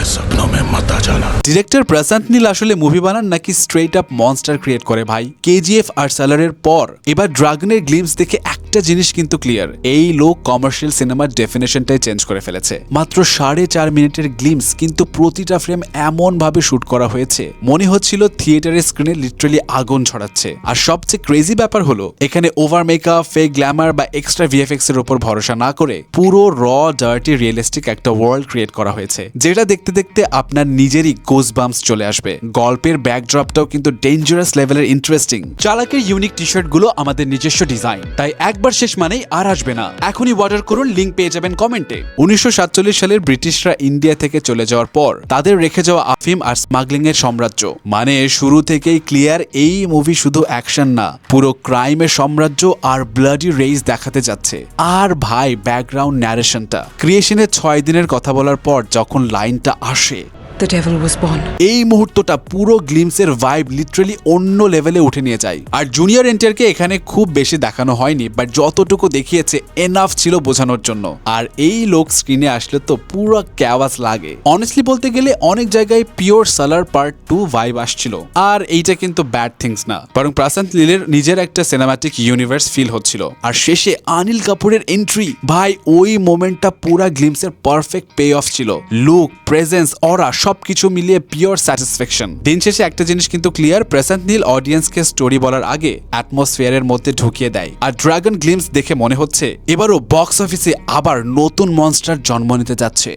मेरे सपनों में मत आ जाना। ডিরেক্টর প্রশান্ত নীল আসলে মুভি বানান নাকি স্ট্রেট আপ মনস্টার ক্রিয়েট করে ভাই? কেজিএফ আর সালারের পর এবার ড্রাগনের গ্লিমস দেখে একটা জিনিস কিন্তু ক্লিয়ার, এই লোক কমার্শিয়াল সিনেমার ডেফিনেশনটাই চেঞ্জ করে ফেলেছে। মাত্র 4.5 মিনিটের গ্লিমস, কিন্তু প্রতিটা ফ্রেম এমন ভাবে শুট করা হয়েছে মনে হচ্ছিল থিয়েটারের স্ক্রিনে লিটারালি আগুন ছড়াচ্ছে। আর সবচেয়ে ক্রেজি ব্যাপার হলো এখানে ওভার মেকআপ, ফেক গ্ল্যামার বা এক্সট্রা ভিএফএক্স এর উপর ভরসা না করে পুরো র ডার্টি রিয়েলিস্টিক একটা ওয়ার্ল্ড ক্রিয়েট করা হয়েছে, যেটা দেখতে দেখতে আপনার নিজেরই গোজবাম্পস চলে আসবে। গল্পের ব্যাকড্রপটাও কিন্তু ডেঞ্জারাস লেভেলের ইন্টারেস্টিং। চালাকের ইউনিক টি শার্ট গুলো আমাদের নিজস্ব ডিজাইন, তাই একবার শেষ মানেই আর আসবে না। এখনই অর্ডার করুন, লিংক পেয়ে যাবেন কমেন্টে। 1947 সালের ব্রিটিশরা ইন্ডিয়া থেকে চলে যাওয়ার পর তাদের রেখে যাওয়া আফিম আর স্মাগলিং এর সাম্রাজ্য, মানে শুরু থেকেই ক্লিয়ার এই মুভি শুধু অ্যাকশন না, পুরো ক্রাইমের সাম্রাজ্য আর ব্লাডি রেইজ দেখাতে যাচ্ছে। আর ভাই ব্যাকগ্রাউন্ড ন্যারেশনটা, ক্রিয়েশনের 6 দিনের কথা বলার পর যখন লাইনটা আসে The devil was born. এই মুহূর্তটা পুরো গ্লিমসের ভাইব লিটারালি অন্য লেভেলে উঠে নিয়ে যায়। আর জুনিয়র এনটিআরকে এখানে খুব বেশি দেখানো হয়নি, বাট যতটুকু দেখিয়েছে এনাফ ছিল বোঝানোর জন্য। আর এই লোক স্ক্রিনে আসলে তো পুরো ক্যাওয়াস লাগে। অনেস্টলি বলতে গেলে অনেক জায়গায় পিওর সালার পার্ট 2 ভাইব আসছিল। আর এইটা কিন্তু ব্যাড থিংস না, বরং প্রশান্ত নীলের নিজের একটা সিনেমাটিক ইউনিভার্স ফিল হচ্ছিল। আর শেষে অনিল কাপুরের এন্ট্রি, ভাই ওই মোমেন্টটা পুরা গ্লিমসের পারফেক্ট পে অফ ছিল। লুক, প্রেজেন্স, অরা সবকিছু মিলিয়ে পিওর স্যাটিসফ্যাকশন। দিন শেষে একটা জিনিস কিন্তু ক্লিয়ার, প্রশান্ত নীল অডিয়েন্সকে স্টোরি বলার আগে অ্যাটমসফিয়ারের মধ্যে ঢুকিয়ে দেয়। আর ড্রাগন গ্লিমস দেখে মনে হচ্ছে এবারও বক্স অফিসে আবার নতুন মনস্টার জন্ম নিতে যাচ্ছে।